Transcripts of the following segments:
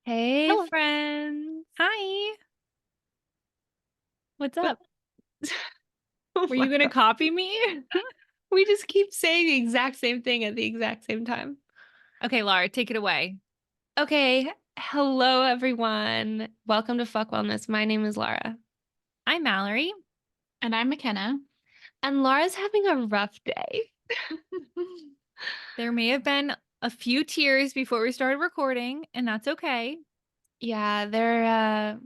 Hey, Hello. friends. Hi. What's What? up? Oh Were my you gonna God. copy me? We just keep saying the exact same thing at the exact same time. Okay, Laura, take it away. Okay. Hello, everyone. Welcome to Fuck Wellness. My name is Laura. I'm Mallory. And I'm McKenna. And Laura's having a rough day. There may have been a few tears before we started recording, and that's okay. Yeah, there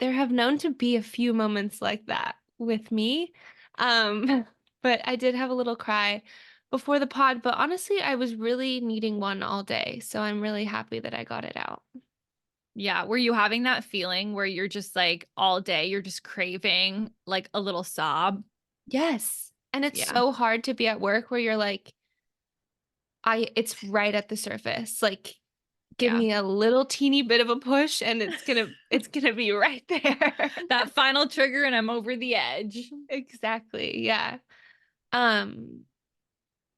have known to be a few moments like that with me. But I did have a little cry before the pod, but honestly, I was really needing one all day. So I'm really happy that I got it out. Yeah, were you having that feeling where you're just like all day, you're just craving like a little sob? Yes. And it's Yeah. so hard to be at work where you're like, it's right at the surface. Like, give Yeah. me a little teeny bit of a push and it's gonna be right there. That final trigger and I'm over the edge. Exactly. Yeah. Um,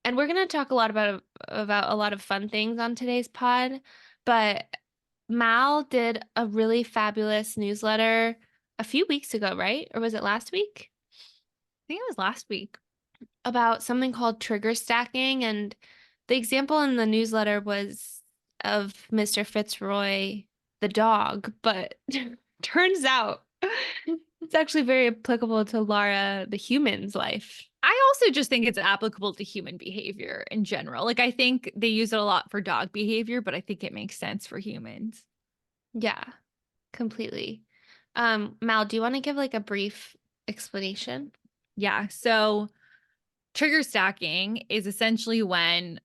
and we're gonna talk a lot about a lot of fun things on today's pod, but Mal did a really fabulous newsletter a few weeks ago, right? Or was it last week? I think it was last week. About something called trigger stacking. And the example in the newsletter was of Mr. Fitzroy, the dog, but turns out it's actually very applicable to Lara, the human's life. I also just think it's applicable to human behavior in general. Like, I think they use it a lot for dog behavior, but I think it makes sense for humans. Yeah, completely. Mal, do you want to give like a brief explanation? Yeah. So, trigger stacking is essentially when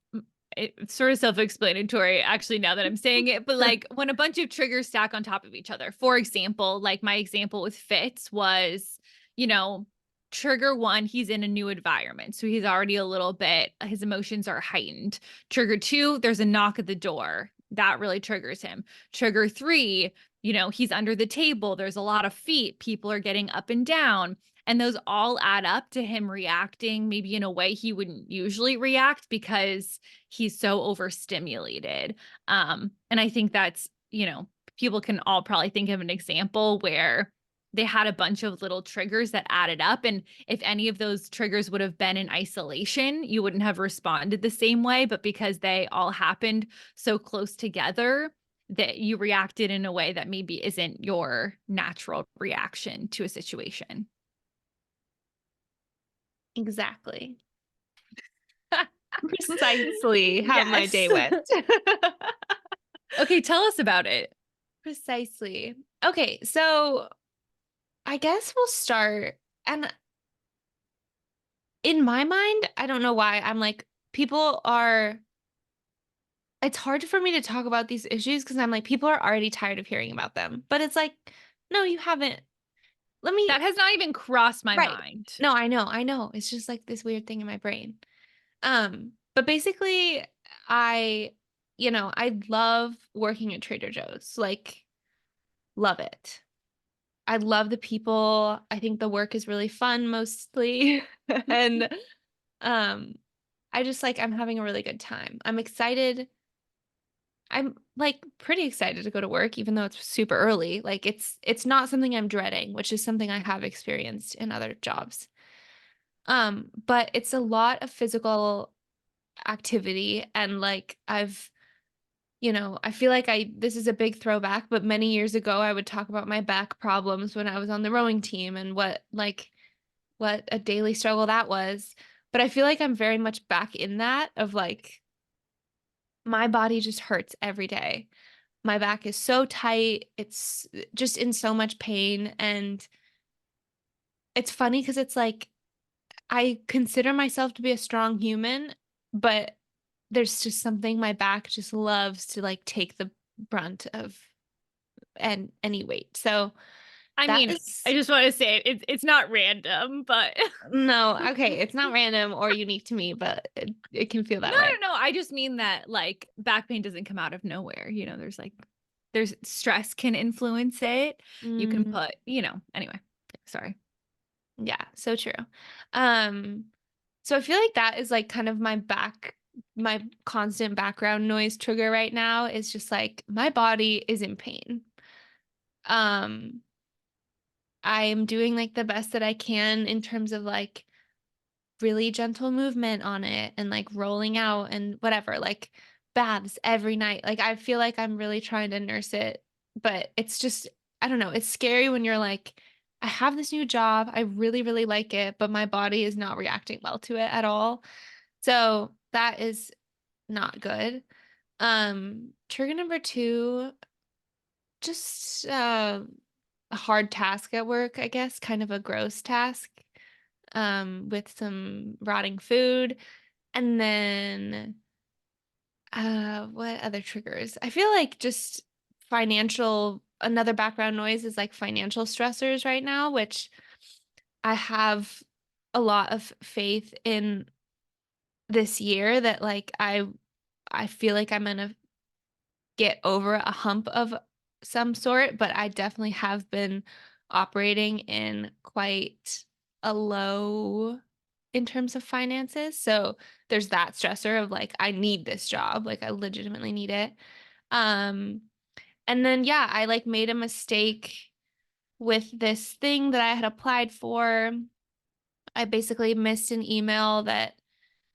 it's sort of self-explanatory actually now that I'm saying it, but like when a bunch of triggers stack on top of each other. For example, like my example with Fitz was, you know, trigger one, he's in a new environment. So he's already a little bit, his emotions are heightened. Trigger two, there's a knock at the door. That really triggers him. Trigger three, he's under the table. There's a lot of feet. People are getting up and down. And those all add up to him reacting maybe in a way he wouldn't usually react because he's so overstimulated. And I think that's, people can all probably think of an example where they had a bunch of little triggers that added up. And if any of those triggers would have been in isolation, you wouldn't have responded the same way. But because they all happened so close together, that you reacted in a way that maybe isn't your natural reaction to a situation. Exactly. Precisely how my Yes. day went. Okay, tell us about it. Precisely. Okay, so I guess we'll start. And in my mind, I don't know why, I'm like, people are, it's hard for me to talk about these issues because I'm like, people are already tired of hearing about them. But it's like, no, you haven't. Let me, That has not even crossed my right. mind. No, I know. It's just like this weird thing in my brain. But basically, I, I love working at Trader Joe's. Like, love it. I love the people. I think the work is really fun mostly. And um I just like I'm having a really good time. I'm excited. I'm like pretty excited to go to work even though it's super early. Like it's not something I'm dreading, which is something I have experienced in other jobs. But it's a lot of physical activity and like I feel like this is a big throwback, but many years ago I would talk about my back problems when I was on the rowing team and what a daily struggle that was. But I feel like I'm very much back in that of like my body just hurts every day. My back is so tight. It's just in so much pain. And it's funny because it's like I consider myself to be a strong human, but there's just something my back just loves to like take the brunt of and any weight. So I that mean, I is just want to say it's not random, but no, okay, it's not random or unique to me, but it can feel no, that way. no, no. I just mean that like back pain doesn't come out of nowhere. There's stress can influence it. You can Mm, put, anyway. Sorry. yeah, so true. Um, so I feel like that is like kind of my back my constant background noise trigger right now is just like my body is in pain. Um, I am doing like the best that I can in terms of like really gentle movement on it and like rolling out and whatever, like baths every night. Like I feel like I'm really trying to nurse it, but it's just, I don't know, it's scary when you're like, I have this new job. I really, really like it, but my body is not reacting well to it at all. So that is not good. Trigger number two, just a hard task at work, I guess, kind of a gross task, with some rotting food. And then what other triggers? I feel like just another background noise is like financial stressors right now, which I have a lot of faith in this year that like I feel like I'm gonna get over a hump of some sort, but I definitely have been operating in quite a low in terms of finances. So there's that stressor of like, I need this job, like I legitimately need it. Um, and then yeah, I like made a mistake with this thing that I had applied for. I basically missed an email that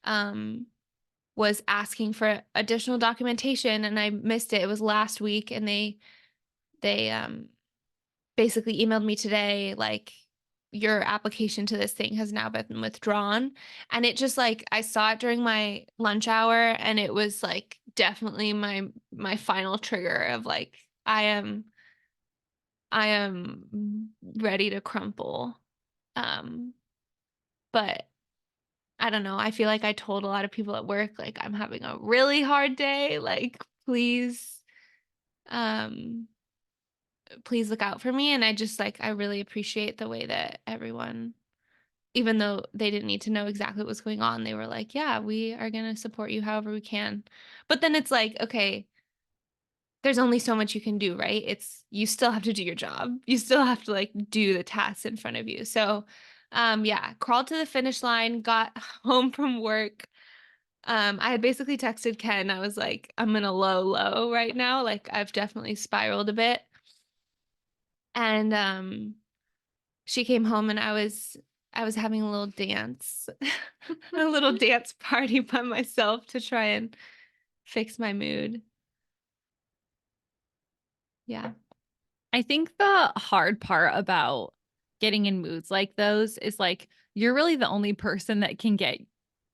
um was asking for additional documentation and I missed it. It was last week and they basically emailed me today like your application to this thing has now been withdrawn. And it just like I saw it during my lunch hour and it was like definitely my final trigger of like I am ready to crumple. Um but I don't know. I feel like I told a lot of people at work, like, I'm having a really hard day. Like, um, please look out for me. And I just like, I really appreciate the way that everyone, even though they didn't need to know exactly what was going on, they were like, yeah, we are going to support you however we can. But then it's like, okay, there's only so much you can do, right? You still have to do your job. You still have to like do the tasks in front of you. So, yeah, crawled to the finish line, got home from work. I had basically texted Ken. I was like, I'm in a low right now. Like I've definitely spiraled a bit. And she came home and I was having a little dance, a little dance party by myself to try and fix my mood. Yeah. I think the hard part about getting in moods like those is like you're really the only person that can get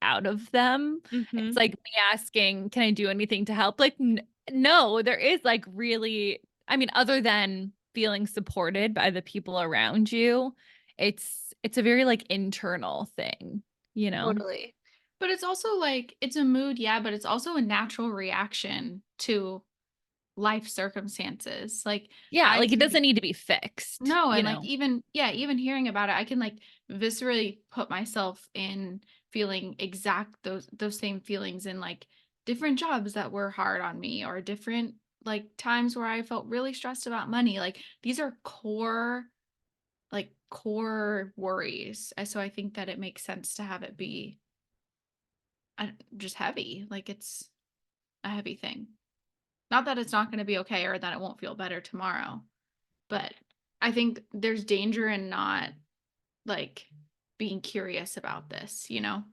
out of them. It's Mm-hmm. like me asking, can I do anything to help? Like, no, there is like really, I mean, other than feeling supported by the people around you, it's a very like internal thing, you know? Totally. But it's also like it's a mood, yeah, but it's also a natural reaction to life circumstances. Like Yeah, I like it can doesn't need to be fixed, no, you and like know? even yeah, even hearing about it, I can like viscerally put myself in feeling exact those same feelings in like different jobs that were hard on me or different like times where I felt really stressed about money. Like these are core worries. So I think that it makes sense to have it be just heavy. Like it's a heavy thing. Not that it's not going to be okay or that it won't feel better tomorrow, but I think there's danger in not like being curious about this, you know?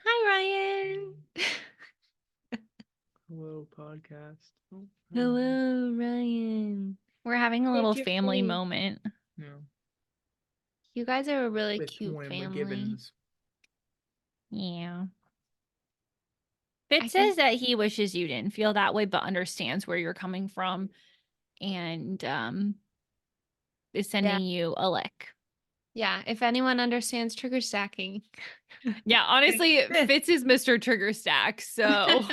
Hi, Ryan. Hello, podcast. Oh, hi. Hello, Ryan. We're having a little It's your family face. moment. Yeah. You guys are a really With cute one of family. McGibbons. Yeah. I Fitz think says that he wishes you didn't feel that way, but understands where you're coming from and is yeah. sending you a lick. Yeah, if anyone understands trigger stacking. Yeah, honestly, Fitz is Mr. Trigger Stack, so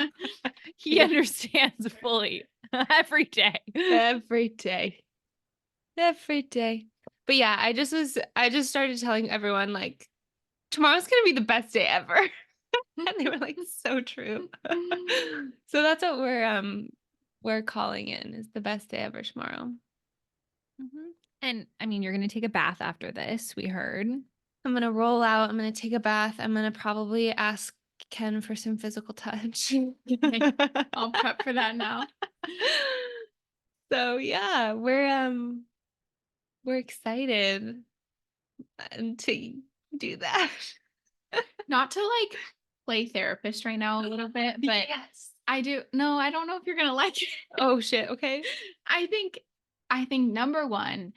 he Yeah. understands fully every day. Every day. Every day. But yeah, I just started telling everyone like tomorrow's gonna be the best day ever. And they were like, so true. So that's what we're calling in is the best day ever tomorrow. Mhm. And I mean, you're going to take a bath after this, we heard. I'm gonna roll out, I'm gonna take a bath, I'm gonna probably ask Ken for some physical touch. I'll prep for that now. So yeah, we're excited to do that. Not to like play therapist right now a little bit, but yes. I don't know if you're gonna like it. Oh shit. Okay. I think number one,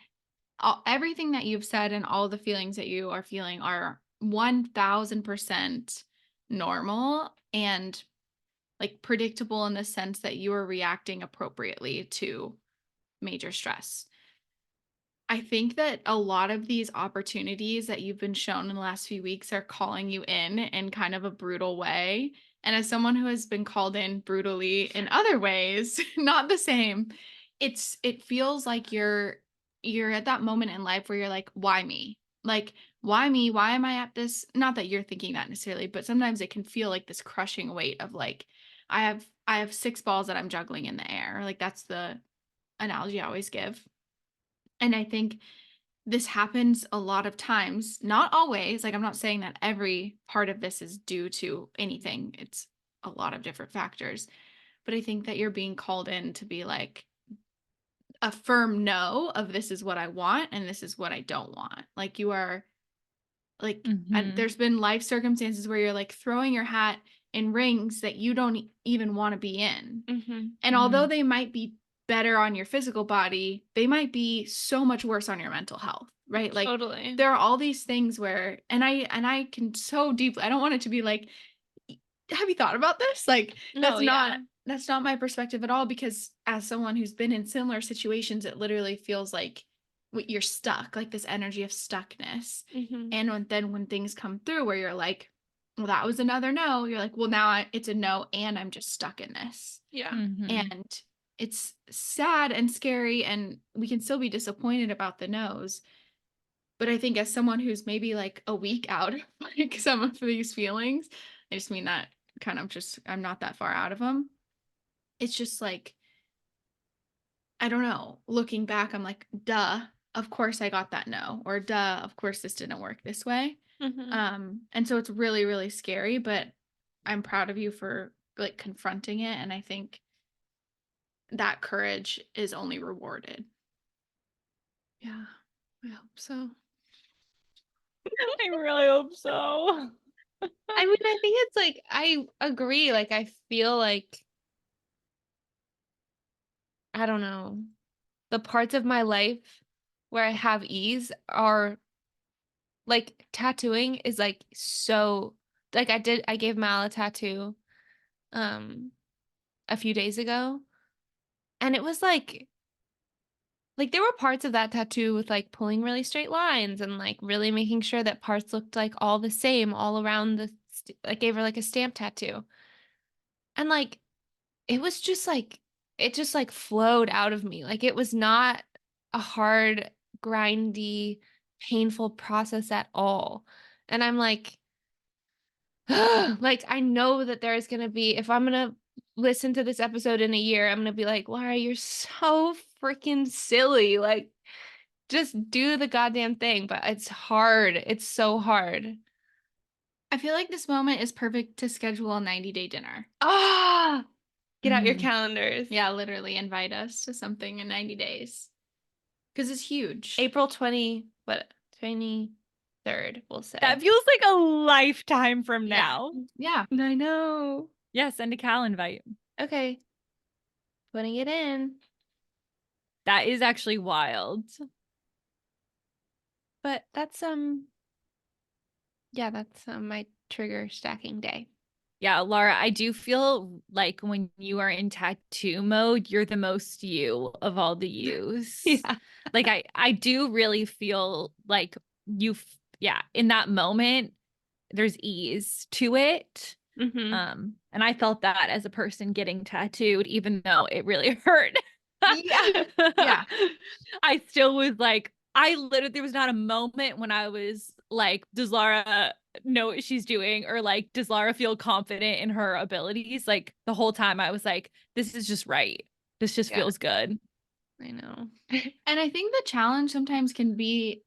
everything that you've said and all the feelings that you are feeling are 1000% normal and like predictable in the sense that you are reacting appropriately to major stress. I think that a lot of these opportunities that you've been shown in the last few weeks are calling you in kind of a brutal way. And as someone who has been called in brutally in other ways, not the same, it feels like you're at that moment in life where you're like, why me? Like, why me? Why am I at this? Not that you're thinking that necessarily, but sometimes it can feel like this crushing weight of like, I have 6 balls that I'm juggling in the air. Like that's the analogy I always give. And I think this happens a lot of times, not always. Like, I'm not saying that every part of this is due to anything, it's a lot of different factors. But I think that you're being called in to be like a firm no of this is what I want and this is what I don't want. Like, you are like, Mhm. there's been life circumstances where you're like throwing your hat in rings that you don't even want to be in. Mm-hmm. And although they might be better on your physical body, they might be so much worse on your mental health, right? Like Totally. there are all these things where and I can so deeply, I don't want it to be like, have you thought about this? Like No, yeah. that's not my perspective at all, because as someone who's been in similar situations, it literally feels like you're stuck, like this energy of stuckness. Mm-hmm. And then when things come through where you're like, well, that was another no, you're like, well, now it's a no and I'm just stuck in this. Yeah. Mhm. And it's sad and scary, and we can still be disappointed about the no's. But I think as someone who's maybe like a week out of like some of these feelings, I just mean that kind of just, I'm not that far out of them. It's just like, I don't know, looking back, I'm like, duh, of course I got that no, or duh, of course this didn't work this way. Mm-hmm. And so it's really, really scary, but I'm proud of you for like confronting it. And I think that courage is only rewarded. Yeah. I hope so. I really hope so. I mean, I think it's like, I agree. Like, I feel like, I don't know, the parts of my life where I have ease are like tattooing is like so, like I gave Mal a tattoo um a few days ago, and it was like there were parts of that tattoo with like pulling really straight lines and like really making sure that parts looked like all the same all around the like gave her like a stamp tattoo. And like it was just like it just like flowed out of me. Like it was not a hard, grindy, painful process at all. And I'm like like I know that there's going to be, if I'm going to listen to this episode in a year, I'm going to be like, Laura, you're so freaking silly. Like just do the goddamn thing, but it's hard. It's so hard. I feel like this moment is perfect to schedule a 90-day dinner. Ah, get out your Mhm. calendars. Yeah, literally invite us to something in 90 days. Because it's huge. April 23rd, we'll say. That feels like a lifetime from Yeah. now. Yeah. I know. Yeah, send a Cal invite. Okay. Putting it in. That is actually wild. But that's yeah, that's my trigger stacking day. Yeah, Laura, I do feel like when you are in tattoo mode, you're the most you of all the yous. Yeah. Like I do really feel like yeah, in that moment there's ease to it. Mm-hmm. And I felt that as a person getting tattooed, even though it really hurt. Yeah. Yeah. I still was like, I literally, there was not a moment when I was like, does Laura know what she's doing? Or like, does Laura feel confident in her abilities? Like the whole time I was like, this is just right. This just Yeah. feels good. I know. And I think the challenge sometimes can be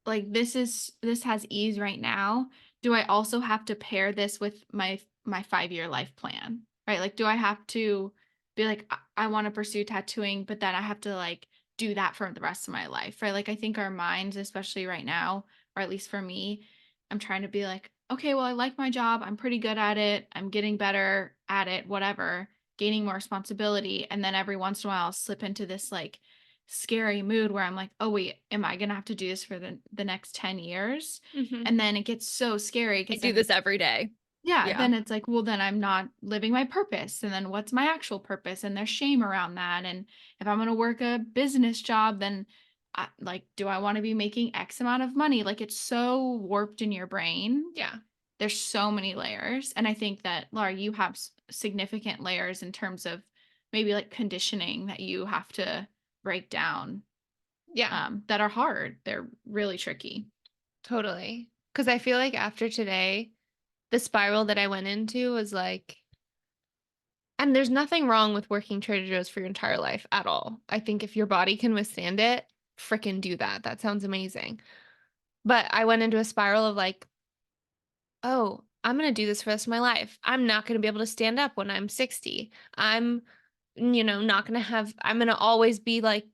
like, this has ease right now. do I also have to pair this with my 5-year life plan? Right? Like, do I have to be like, I want to pursue tattooing, but then I have to like do that for the rest of my life, right? Like, I think our minds, especially right now, or at least for me, I'm trying to be like, okay, well, I like my job. I'm pretty good at it. I'm getting better at it, whatever, gaining more responsibility. And then every once in a while, I'll slip into this like scary mood where I'm like, oh, wait, am I going to have to do this for the next 10 years? Mhm. And then it gets so scary I because do this every day. yeah, Yeah. then it's like, well, then I'm not living my purpose. And then what's my actual purpose? And there's shame around that. And if I'm going to work a business job, then like, do I want to be making X amount of money? Like, it's so warped in your brain. Yeah. There's so many layers. And I think that, Laura, you have significant layers in terms of maybe like conditioning that you have to break down Yeah. that are hard. They're really tricky. Totally. Because I feel like after today, the spiral that I went into was like, and there's nothing wrong with working Trader Joe's for your entire life at all. I think if your body can withstand it, freaking do that. That sounds amazing. But I went into a spiral of like, oh, I'm going to do this for the rest of my life. I'm not going to be able to stand up when I'm 60. I'm, not going to I'm going to always be like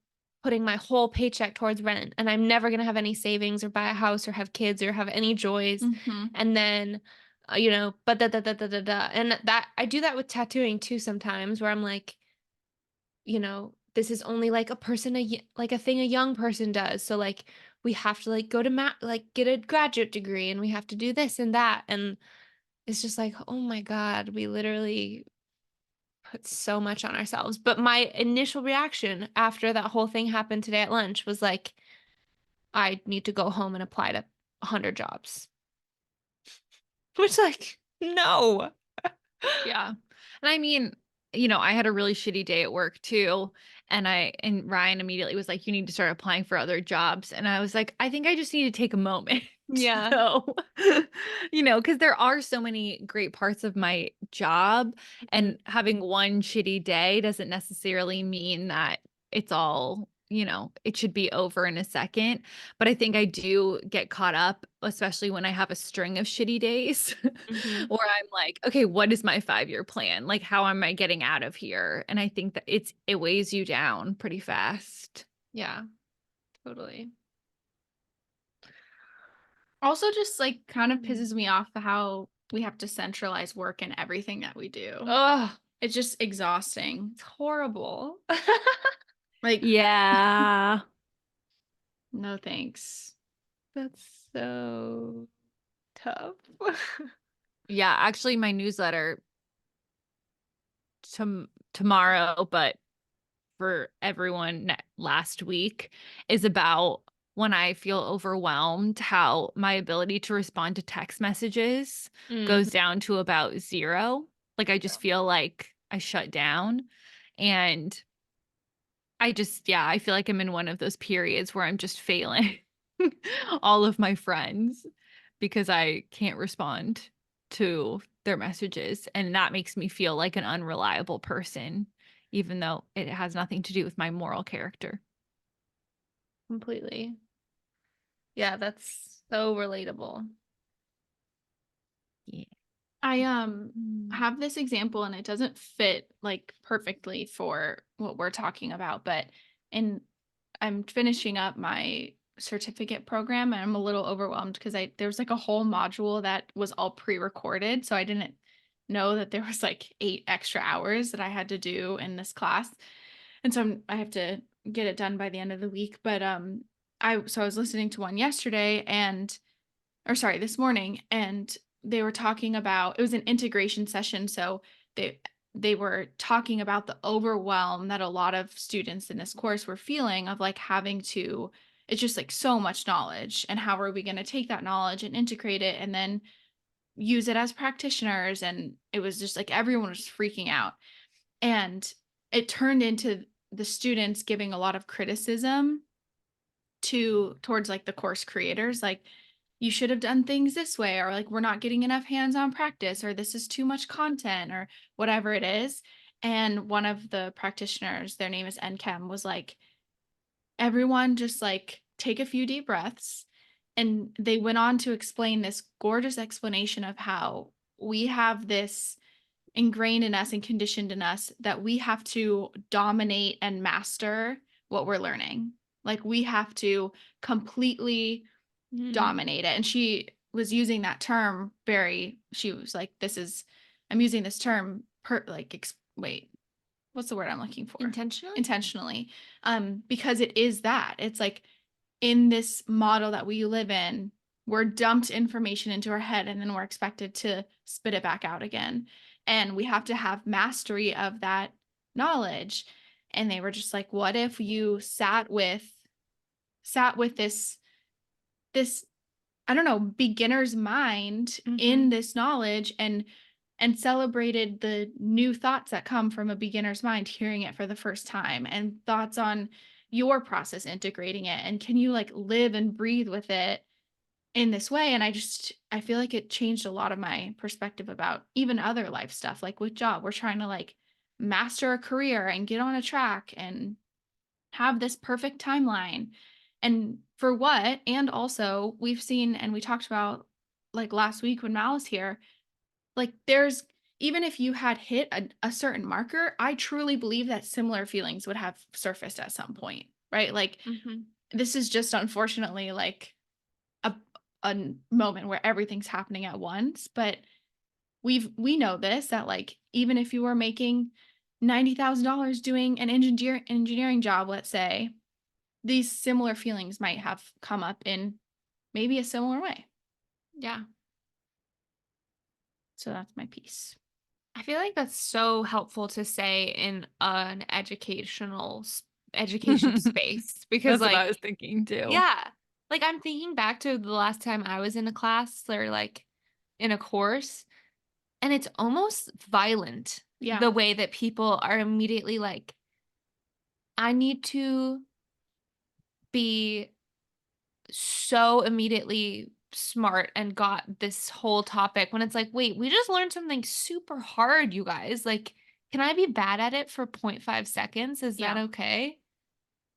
putting my whole paycheck towards rent, and I'm never going to have any savings or buy a house or have kids or have any joys. Mm-hmm. And then, but da. And that I do that with tattooing too sometimes, where I'm like, this is only like like a thing a young person does. So like we have to like go to like get a graduate degree, and we have to do this and that. And it's just like, oh my God, we literally put so much on ourselves. But my initial reaction after that whole thing happened today at lunch was like, I need to go home and apply to 100 jobs. Which, like, no. Yeah. And I mean, I had a really shitty day at work too. And Ryan immediately was like, you need to start applying for other jobs. And I was like, I think I just need to take a moment. Yeah. So, because there are so many great parts of my job, and having one shitty day doesn't necessarily mean that it's all, it should be over in a second. But I think I do get caught up, especially when I have a string of shitty days. Mhm. Or I'm like, okay, what is my 5-year plan? Like, how am I getting out of here? And I think that it weighs you down pretty fast. Yeah, totally. Also, just like kind of pisses me off how we have to centralize work in everything that we do. Oh, It's just exhausting. it's horrible. Like, Yeah. no thanks. That's so tough. Yeah. Actually, my newsletter tomorrow, but for everyone last week, is about when I feel overwhelmed, how my ability to respond to text messages goes down to about 0. Like, I just feel like I shut down. And I feel like I'm in one of those periods where I'm just failing all of my friends because I can't respond to their messages. And that makes me feel like an unreliable person, even though it has nothing to do with my moral character. Completely. Yeah, that's so relatable. Yeah. I have this example and it doesn't fit like perfectly for what we're talking about, but I'm finishing up my certificate program and I'm a little overwhelmed because there was like a whole module that was all pre-recorded, so I didn't know that there was like 8 extra hours that I had to do in this class. And so I have to get it done by the end of the week, but I was listening to one yesterday this morning, and they were talking about, it was an integration session, so they were talking about the overwhelm that a lot of students in this course were feeling of like having to, it's just like so much knowledge, and how are we going to take that knowledge and integrate it and then use it as practitioners. And it was just like everyone was freaking out, and it turned into the students giving a lot of criticism towards like the course creators, like, you should have done things this way, or like, we're not getting enough hands-on practice, or this is too much content, or whatever it is. And one of the practitioners, their name is NChem, was like, everyone just like take a few deep breaths And they went on to explain this gorgeous explanation of how we have this ingrained in us and conditioned in us that we have to dominate and master what we're learning. Like we have to completely Mhm. dominate it. And she was using that term she was like, I'm using this term wait, what's the word I'm looking for? Intentionally. Because it is that. It's like in this model that we live in, we're dumped information into our head and then we're expected to spit it back out again. And we have to have mastery of that knowledge. And they were just like, what if you sat with this I don't know, beginner's mind in Mhm. this knowledge and celebrated the new thoughts that come from a beginner's mind hearing it for the first time and thoughts on your process integrating it and can you like live and breathe with it in this way. And I feel like it changed a lot of my perspective about even other life stuff. Like with job, we're trying to like master a career and get on a track and have this perfect timeline. And for what? And also, we've seen and we talked about like last week when Mal was here, like there's even if you had hit a certain marker, I truly believe that similar feelings would have surfaced at some point, right? Like Mhm. this is just unfortunately like a moment where everything's happening at once, but we know this that like even if you were making $90,000 doing an engineering job, let's say, these similar feelings might have come up in maybe a similar way. Yeah. So that's my piece. I feel like that's so helpful to say in an education space because That's what I like was thinking too. yeah, like I'm thinking back to the last time I was in a class or like in a course and it's almost violent Yeah. the way that people are immediately like I need to be so immediately smart and got this whole topic when it's like, wait, we just learned something super hard, you guys. Like, can I be bad at it for 0.5 seconds? Is that Yeah. okay?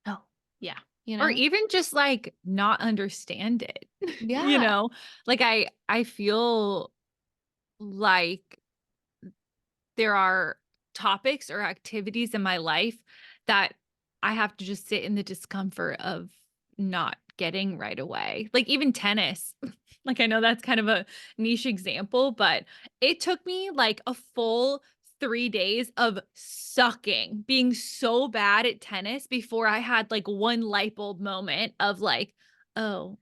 No, Yeah. you Or know? even just like not understand it. You Yeah. know, like I feel like there are topics or activities in my life that I have to just sit in the discomfort of not getting right away. Like even tennis. Like I know that's kind of a niche example, but it took me like a full 3 days of sucking, being so bad at tennis before I had like one light bulb moment of like, "Oh,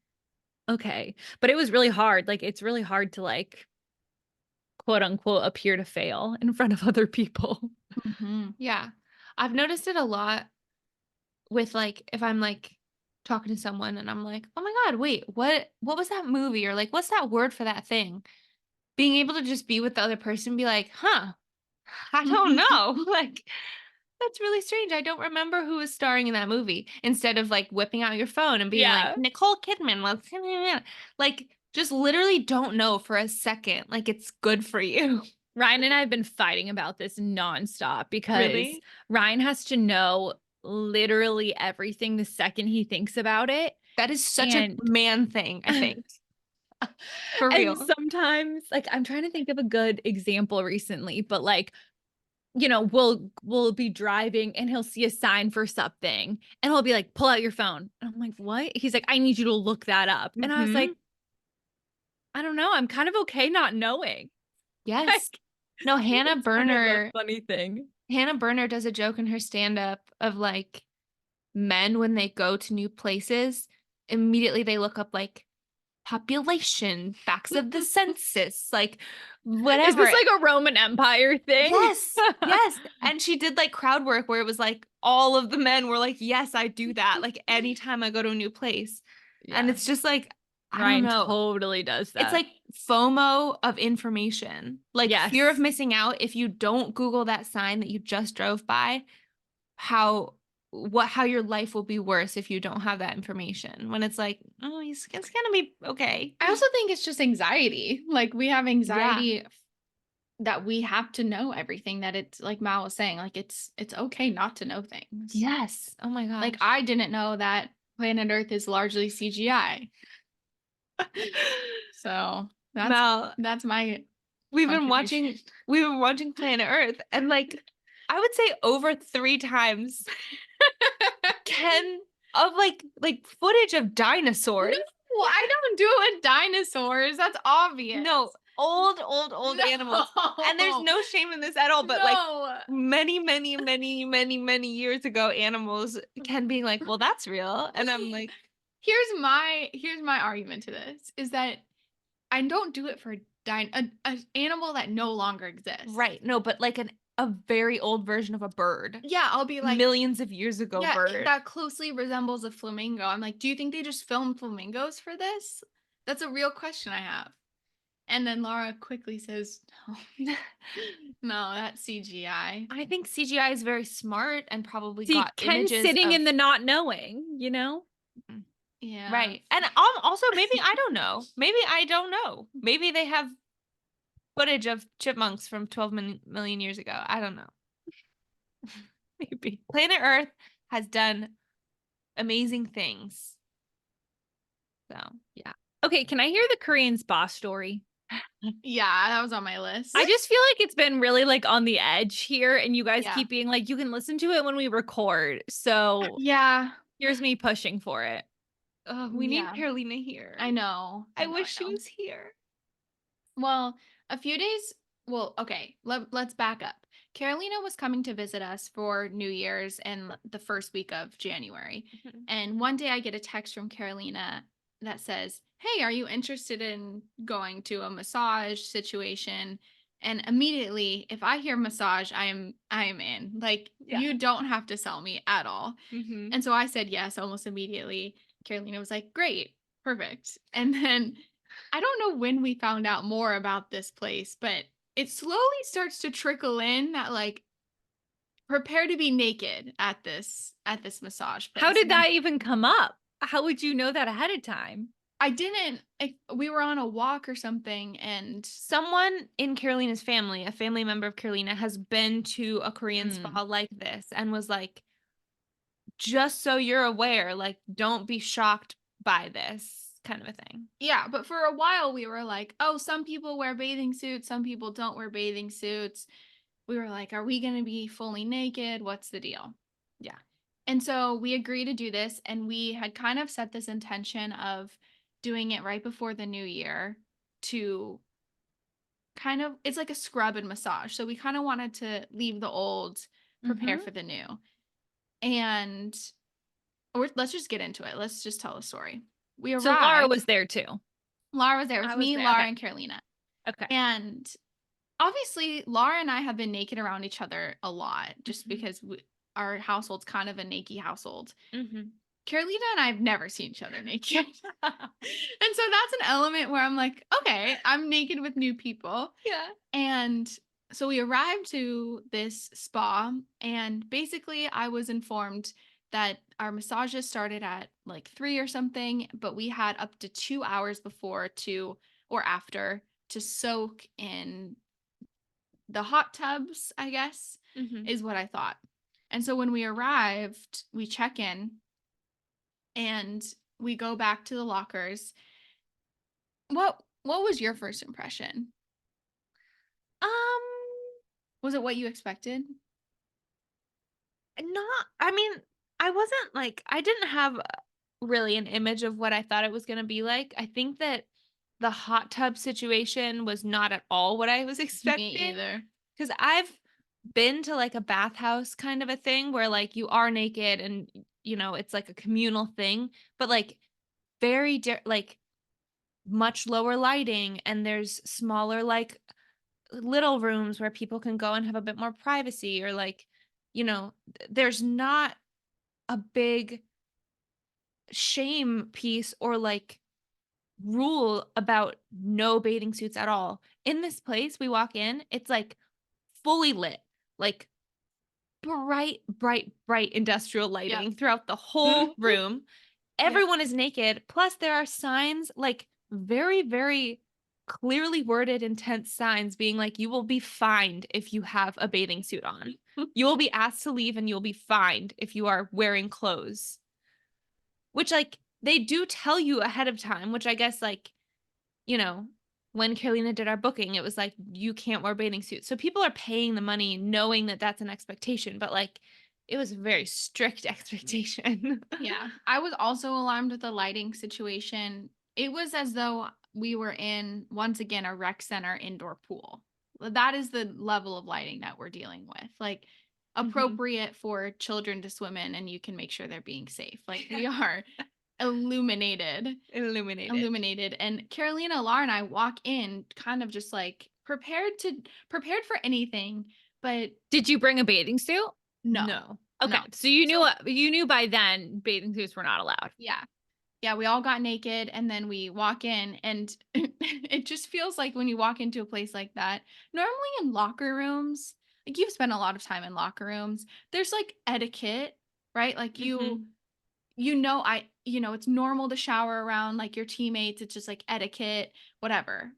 okay." But it was really hard. Like it's really hard to like quote unquote appear to fail in front of other people. Mm-hmm. Yeah. I've noticed it a lot with like if I'm like talking to someone and I'm like, "Oh my god, wait, what was that movie?" or like, "What's that word for that thing?" Being able to just be with the other person and be like, "Huh, I don't know." Like that's really strange. I don't remember who was starring in that movie. Instead of like whipping out your phone and being like, Yeah. Nicole Kidman, let's like just literally don't know for a second. Like it's good for you. Ryan and I have been fighting about this nonstop because Really? Ryan has to know literally everything the second he thinks about it. That is such a And man thing, I think. For and real. sometimes like I'm trying to think of a good example recently, but like you know, we'll be driving and he'll see a sign for something and he'll be like, pull out your phone. And I'm like, what? He's like, I need you to look that up. And I was Hmm. like, I don't know. I'm kind of okay not knowing. Yes. Like, No, it's kind of a funny thing. Hannah Berner does a joke in her stand-up of like men when they go to new places, immediately they look up like population, facts of the census, like Is whatever. this like a Roman Empire thing? Yes, yes. And she did like crowd work where it was like all of the men were like, yes, I do that. Like anytime I go to a new place. And Yeah. it's just like, I don't Ryan know. totally does that. It's like FOMO of information, like fear of Yes. missing out. If you don't Google that sign that you just drove by, how your life will be worse if you don't have that information. When it's like, oh, it's gonna be okay. I also think it's just anxiety. Like we have Yeah. anxiety that we have to know everything, that it's like Mal was saying, like it's okay not to know things. Yes. Oh my gosh. Like I didn't know that planet Earth is largely CGI. So Mel, that's my we've been contribution. watching Planet Earth, and like I would say over 3 times Ken of like footage of dinosaurs. No, I don't do it with dinosaurs. That's obvious. No, old animals. And there's no shame in this at all, but like No. many years ago, animals Ken being like, well, that's real. And I'm like, here's my argument to this is that I don't do it for an animal that no longer exists. right. No, but like a very old version of a bird. Yeah, I'll be like, Millions of years ago yeah, bird. that closely resembles a flamingo. I'm like, do you think they just filmed flamingos for this? That's a real question I have. And then Laura quickly says, no, no, that's CGI. I think CGI is very smart and probably See, got Ken images sitting in of- the not knowing, you know? Yeah. right. And also maybe I don't know. Maybe I don't know. Maybe they have footage of chipmunks from 12 million years ago. I don't know. Maybe Planet Earth has done amazing things. So Okay, can I hear the Korean spa story? Yeah, that was on my list. I just feel like it's been really like on the edge here, and you guys Yeah. keep being like, you can listen to it when we record. So Yeah, here's me pushing for it. we need Yeah. Carolina here. I know. I wish she know. was here. Well, a few days. Well, okay. Let's back up. Carolina was coming to visit us for New Year's and the first week of January. And one day I get a text from Carolina that says, "Hey, are you interested in going to a massage situation?" And immediately, if I hear massage, I am in. Like, Yeah. you don't have to sell me at all. Mm-hmm. And so I said yes almost immediately. Carolina was like, "Great, perfect." And then I don't know when we found out more about this place, but it slowly starts to trickle in that like prepare to be naked at this massage place. How did Now, that even come up? How would you know that ahead of time? I didn't. We were on a walk or something, and Someone in Carolina's family, a family member of Carolina, has been to a Korean Mm. spa like this and was like, just so you're aware, like, don't be shocked by this kind of a thing. yeah. But for a while, we were like, oh, some people wear bathing suits, some people don't wear bathing suits. We were like, are we going to be fully naked? What's the deal? Yeah. And so we agreed to do this, and we had kind of set this intention of doing it right before the new year to kind of, it's like a scrub and massage. So we kind of wanted to leave the old, prepare Mhm. for the new. And let's just get into it. Let's just tell the story. We arrived. So Laura was there too. Laura was there. It I was was me, there. Laura, Okay. and Carolina. Okay. And obviously, Laura and I have been naked around each other a lot just Mhm. because our household's kind of a naked household. Mm-hmm. Carolina and I have never seen each other naked. And so that's an element where I'm like, okay, I'm naked with new people. Yeah. And so we arrived to this spa, and basically I was informed that our massages started at like 3 or something, but we had up to 2 hours before to or after to soak in the hot tubs, I guess, Mm-hmm. is what I thought. And so when we arrived, we check in and we go back to the lockers. What was your first impression? Was it what you expected? Not, I mean, I wasn't like, I didn't have really an image of what I thought it was going to be like. I think that the hot tub situation was not at all what I was expecting. Me either. Because I've been to like a bathhouse kind of a thing where like you are naked and, you know, it's like a communal thing, but like very, like much lower lighting, and there's smaller, like little rooms where people can go and have a bit more privacy, or like, you know, there's not a big shame piece or like rule about no bathing suits at all. In this place, we walk in, it's like fully lit, like bright industrial lighting throughout the whole room. Everyone is naked. Plus, there are signs, like very, very clearly worded, intense signs being like, you will be fined if you have a bathing suit on. You will be asked to leave and you'll be fined if you are wearing clothes. Which, like, they do tell you ahead of time, which I guess, like, you know, when Carolina did our booking, it was like, you can't wear bathing suits. So people are paying the money knowing that that's an expectation, but like, it was a very strict expectation. Yeah. I was also alarmed with the lighting situation. It was as though we were in, once again, a rec center indoor pool. That is the level of lighting that we're dealing with. Like, appropriate for children to swim in, and you can make sure they're being safe. Like, we are illuminated. Illuminated. And Carolina, Laura, and I walk in kind of just like prepared for anything, but Did you bring a bathing suit? no. Okay. No. So you knew by then bathing suits were not allowed. Yeah. Yeah, we all got naked, and then we walk in, and it just feels like when you walk into a place like that, normally in locker rooms, like you've spent a lot of time in locker rooms, there's like etiquette, right? Like Mhm. it's normal to shower around like your teammates. It's just like etiquette, whatever.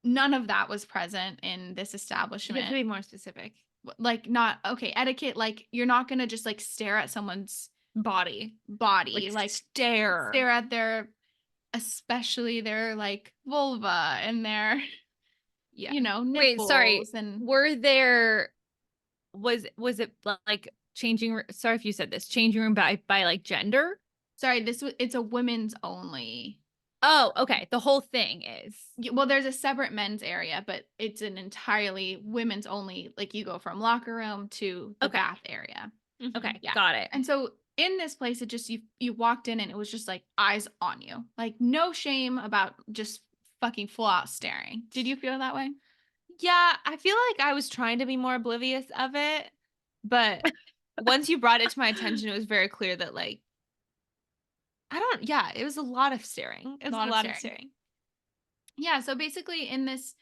None of that was present in this You establishment. have to be more specific. Like, not okay, etiquette, like you're not gonna just like stare at someone's Body. body, like stare. stare at their, especially their like vulva and their Yeah. nipples. Wait, sorry. And Were there was it like sorry if you said this, changing room by like gender? sorry, it's a women's only. Oh, okay. The whole thing is. Well, there's a separate men's area, but it's an entirely women's only. Like, you go from locker room to the Okay. bath area. Mhm. Okay, Yeah. got it. And so in this place, it just you walked in, and it was just like eyes on you, like no shame about just fucking full out staring. Did you feel that way? Yeah, I feel like I was trying to be more oblivious of it, but once you brought it to my attention, it was very clear that, like, it was a lot of staring. It was a lot of staring. Yeah, so basically in this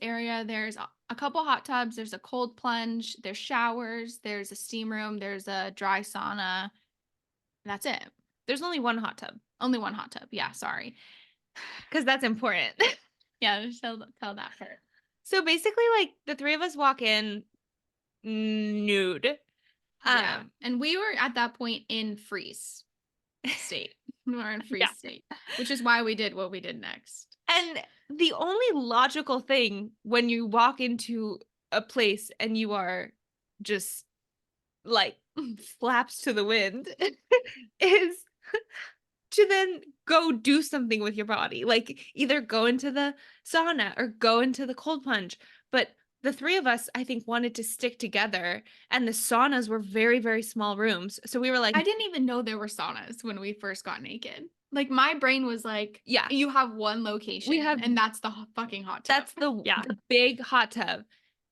area, there's a couple hot tubs, there's a cold plunge, there's showers, there's a steam room, there's a dry sauna. That's it. There's only one hot tub Only one hot tub. Yeah, sorry. because that's important. Yeah, just tell that part. So basically, like, the three of us walk in nude. Yeah. And we were at that point in freeze state. We were in freeze Yeah. state, which is why we did what we did next. And the only logical thing when you walk into a place and you are just like flaps to the wind is to then go do something with your body. Like, either go into the sauna or go into the cold plunge. But the three of us, I think, wanted to stick together, and the saunas were very, very small rooms. So we were like, I didn't even know there were saunas when we first got naked. Like, my brain was like, yeah, you have one location, and that's the fucking hot tub. that's the Yeah. the big hot tub.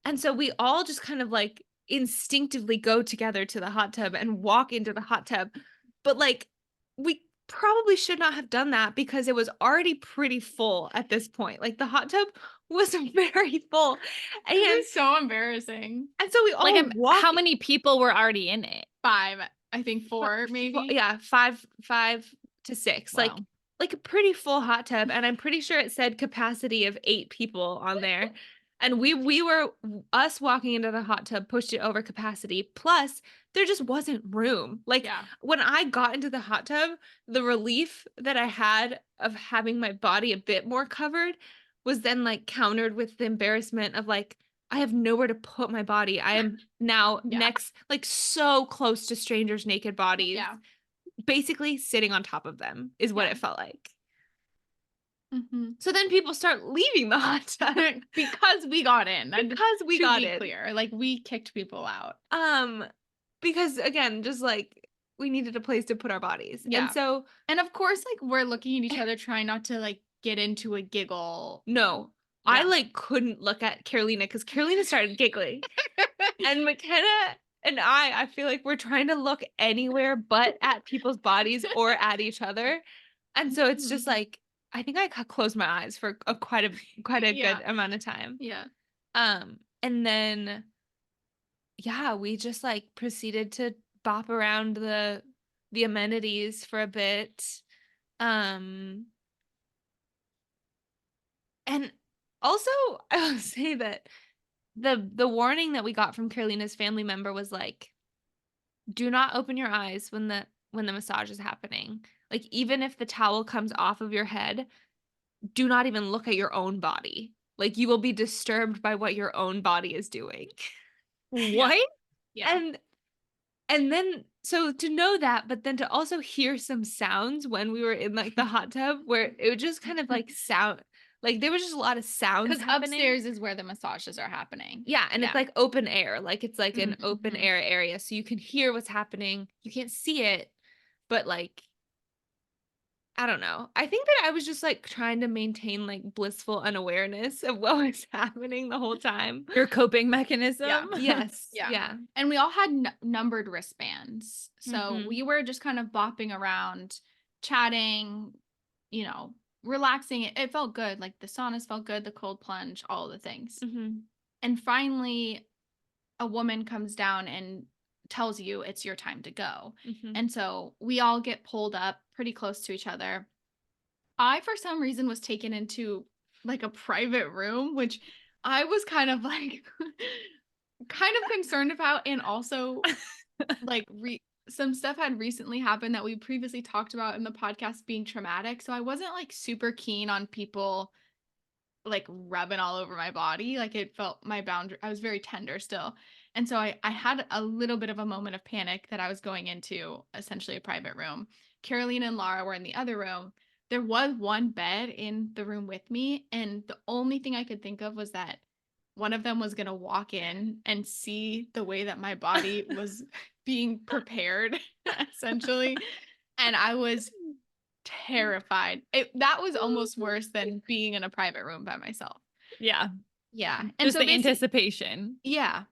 And so we all just kind of like instinctively go together to the hot tub and walk into the hot tub. But like, we probably should not have done that because it was already pretty full at this point. Like, the hot tub was very full. It And was so embarrassing. so we all Like, walk how many people were already in it? 5, I think 4, maybe. yeah, 5 to 6. Wow. Like a pretty full hot tub, and I'm pretty sure it said capacity of 8 people on there. And we were us walking into the hot tub pushed it over capacity. Plus, there just wasn't room. Like, Yeah. when I got into the hot tub, the relief that I had of having my body a bit more covered was then like countered with the embarrassment of like, I have nowhere to put my body. I am now Yeah. next, like, so close to strangers' naked bodies. Yeah. Basically sitting on top of them is what Yeah. it felt like. Mm-hmm. So then people start leaving the hot tub Because we got in. because we To got be in. clear, like, we kicked people out. Because again, just like, we needed a place to put our bodies. Yeah. And so And of course, like, we're looking at each other trying not to like get into a giggle. no, I Yeah. like couldn't look at Carolina because Carolina started giggling. And McKenna and I feel like we're trying to look anywhere but at people's bodies or at each other. And so it's just like, I think I closed my eyes for quite a Yeah. good amount of time. Yeah. And then yeah, we just like proceeded to bop around the amenities for a bit. And also, I will say that the warning that we got from Carolina's family member was like, do not open your eyes when the massage is happening. like even if the towel comes off of your head, do not even look at your own body. Like you will be disturbed by what your own body is doing. What? Yeah. And then so to know that, but then to also hear some sounds when we were in like the hot tub where it would just kind of like sound like there was just a lot of sounds Because happening. upstairs is where the massages are happening. Yeah, and it's like open air. Like it's like an Mhm, open mhm. air area. So you can hear what's happening. You can't see it, but like I don't know. I think that I was just like trying to maintain like blissful unawareness of what was happening the whole time. Your coping mechanism? Yes. Yeah. Yeah. And we all had numbered wristbands. So Mhm. we were just kind of bopping around, chatting, relaxing. It felt good. Like the saunas felt good, the cold plunge, all the things. Mhm. And finally, a woman comes down and tells you it's your time to go. Mhm. And so we all get pulled up pretty close to each other. I, for some reason, was taken into like a private room, which I was kind of like, kind of concerned about. And also, like, some stuff had recently happened that we previously talked about in the podcast being traumatic. So I wasn't like super keen on people like rubbing all over my body. Like it felt my boundary. I was very tender still. And so I had a little bit of a moment of panic that I was going into essentially a private room. Caroline and Laura were in the other room. There was one bed in the room with me. And the only thing I could think of was that one of them was going to walk in and see the way that my body was being prepared, essentially. And I was terrified. That was almost worse than being in a private room by myself. Yeah. Yeah. And Just so the basically, anticipation. yeah.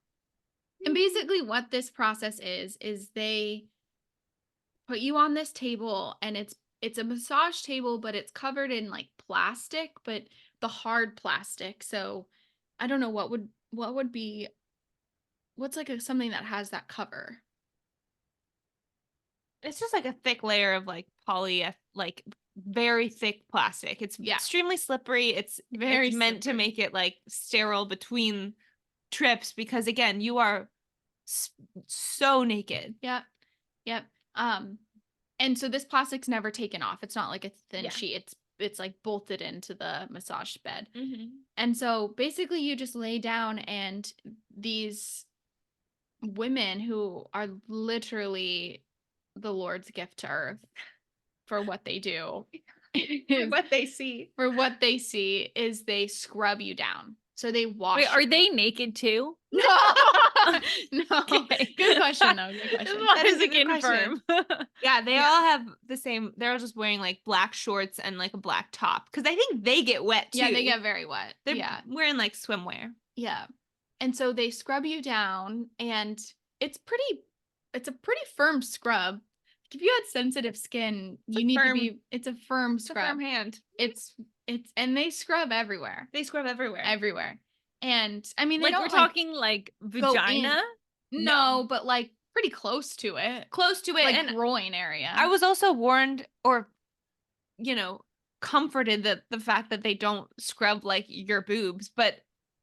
And basically what this process is they put you on this table and it's a massage table, but it's covered in like plastic, but the hard plastic. So I don't know what would be what's like something that has that cover. It's just like a thick layer of like like very thick plastic. It's Yeah. extremely slippery. It's Very meant to slippery. make it like sterile between trips because again, you are so naked. Yep. Yep. And so this plastic's never taken off. It's not like a thin Yeah. sheet. It's like bolted into the massage bed. Mm-hmm. And so basically you just lay down and these women who are literally the Lord's gift to earth for what they do. What they see. For what they see is they scrub you down. So they wash. Wait, are they naked too? No. No. Okay. Good question though. Good question. That is is a a good question. confirm. Yeah, they Yeah. all have the same. They're all just wearing like black shorts and like a black top because I think they get wet too. Yeah, they get very wet. They're yeah. wearing like swimwear. Yeah. And so they scrub you down and it's a pretty firm scrub. If you had sensitive skin, It's a you need firm- to be it's a firm It's a scrub. firm hand. It's and they scrub everywhere. They scrub everywhere. Everywhere. And I mean they Like don't we're talking like go in. vagina? no, but like pretty close to it. Close to it, Like and groin area. I was also warned or, comforted that the fact that they don't scrub like your boobs, but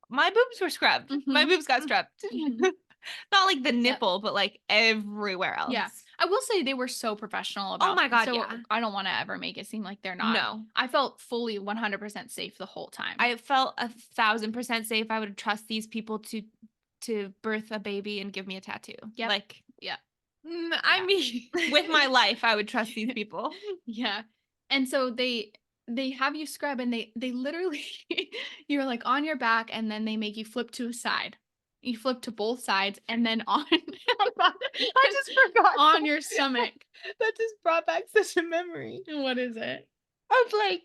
my boobs were scrubbed. My Mhm. boobs got scrubbed. Mhm. Not like the nipple, but like everywhere else. Yeah. I will say they were so professional about my God, so yeah. I don't want to ever make it seem like they're not. No. I felt fully 100% safe the whole time. I felt 1,000% safe. I would trust these people to birth a baby and give me a tattoo. Yep. Like I Yeah. mean, with my life, I would trust these people. Yeah. And so they have you scrub and they literally you're like on your back and then they make you flip to a side. You flip to both sides and then on I just forgot on your stomach. That just brought back such a memory. What is it? Of like,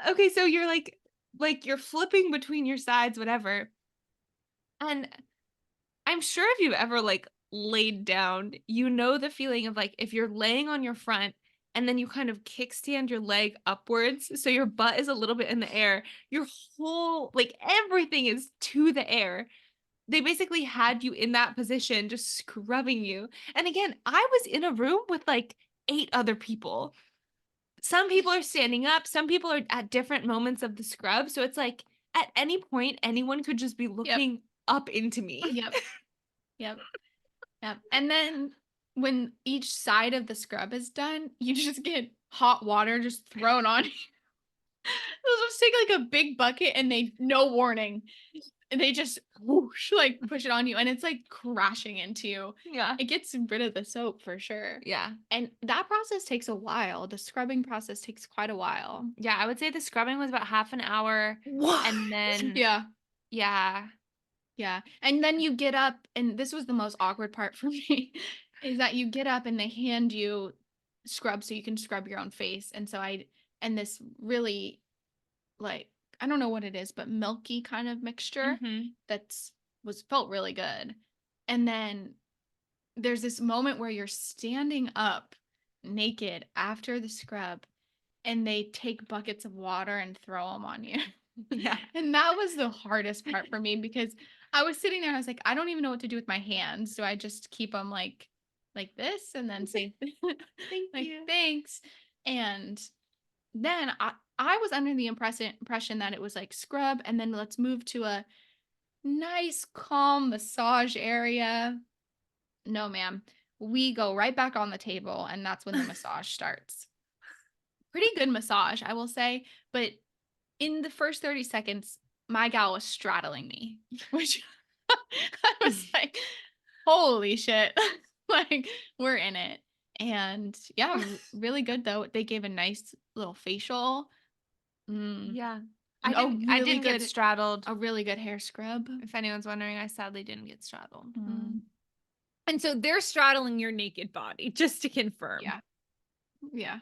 okay, so you're like you're flipping between your sides, whatever. And I'm sure if you've ever like laid down, you know the feeling of like if you're laying on your front and then you kind of kickstand your leg upwards, so your butt is a little bit in the air, your whole like everything is to the air. They basically had you in that position, just scrubbing you. And again, I was in a room with like 8 other people. Some people are standing up, some people are at different moments of the scrub. So it's like at any point, anyone could just be looking up into me. Yep. Yep. Yep. And then when each side of the scrub is done, you just get hot water just thrown on you. They'll just take like a big bucket and they no warning. And they just whoosh, like push it on you and it's like crashing into you. Yeah. It gets rid of the soap for sure. Yeah. And that process takes a while. The scrubbing process takes quite a while. Yeah. I would say the scrubbing was about half an hour. What? And then, Yeah. yeah. Yeah. And then you get up, and this was the most awkward part for me, is that you get up and they hand you scrub so you can scrub your own face. And this really, like, I don't know what it is, but milky kind of mixture Mhm. felt really good. And then there's this moment where you're standing up naked after the scrub and they take buckets of water and throw them on you. Yeah. And that was the hardest part for me because I was sitting there and I was like, I don't even know what to do with my hands. So I just keep them like this and then say Thank like you. thanks. And then I was under the impression that it was like scrub and then let's move to a nice calm massage area. No, ma'am. We go right back on the table and that's when the massage starts. Pretty good massage, I will say, but in the first 30 seconds, my gal was straddling me, which I was like, holy shit. Like, we're in it. And yeah, really good though. They gave a nice little facial. Yeah. And I didn't get straddled. A really good hair scrub. If anyone's wondering, I sadly didn't get straddled. And so they're straddling your naked body, just to confirm. Yeah. Yeah.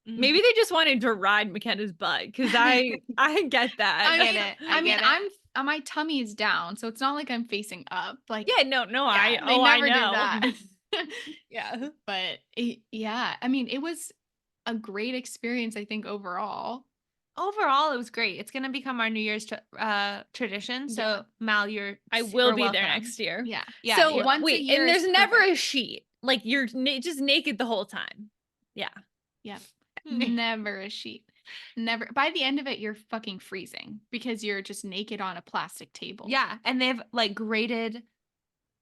Maybe they just wanted to ride McKenna's butt because I get that. I get it. I get it. My tummy is down, so it's not like I'm facing up. Like Yeah, no, yeah, I they never I know. did that. Yeah. But yeah, I mean, it was a great experience, I think, overall. Overall, it was great. It's gonna become our New Year's tradition. So Yeah. Mal, you're I super will be there welcome. next year. Yeah. Yeah. So once a wait, year and is there's never perfect. a sheet. Like you're just naked the whole time. Yeah. Yeah. Never a sheet. Never. By the end of it, you're fucking freezing because you're just naked on a plastic table. Yeah, and they've like grated